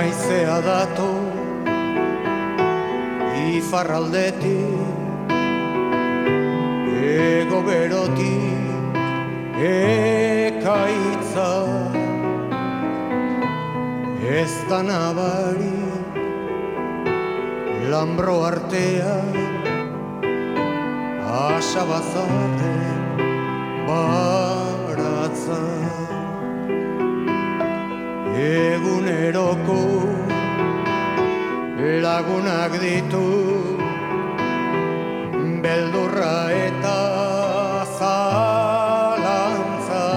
Haizea dato ifarraldetik, ego berotik ekaitza. Ez da nabari lambro artean asabazarren baratza. Eguneroko lagunak ditu beldurra eta zalantza.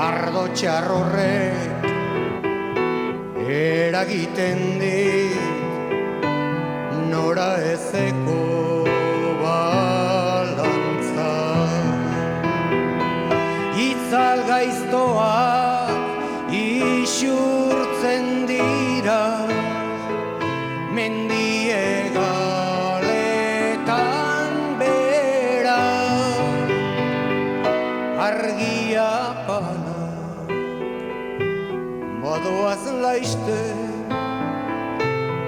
Ardo txarrorrek eragiten dit nora ezeko balantza. Itzal gaiztoak isurtzen dira mendie galetan bera. Argia pala badoaz laiste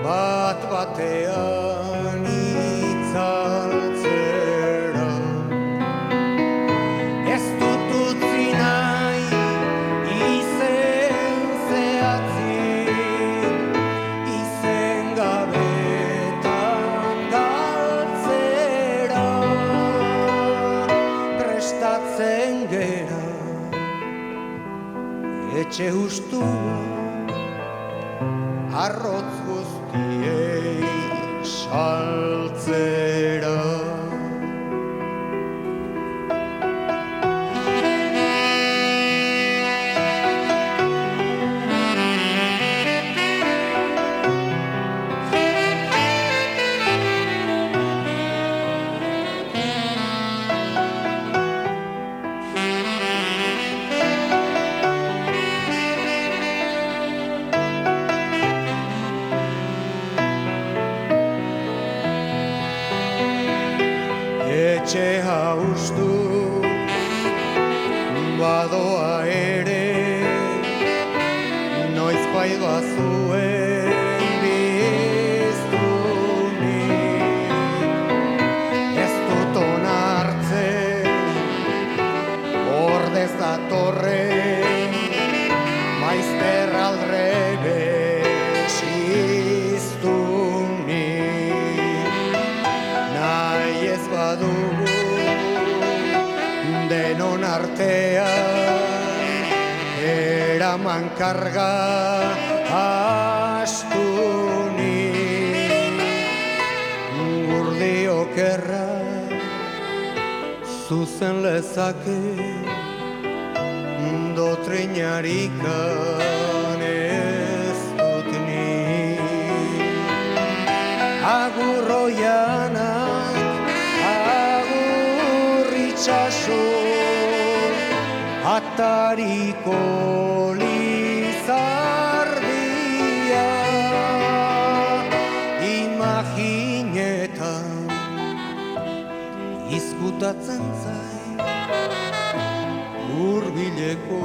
bat batean itzaltzera. Ez dut utzi nahi izen zehatzik, izen gabetan galtzera. Prestatzen gera etxe hustua arrotz guztiei saltzera. Etxe haustu badoa ere noizbait bazuen biztunik. Ez dut onartzen ordez datorren maizter aldrebe siztunik. Nahi ez badugu denon artean eraman karga astunik. Gurdi okerra zuzen lezake dotreinarikan ez dut nik. Agur oianak, agur itxaso, atariko lizardia. Imaginetan izkutatzen zait hurbileko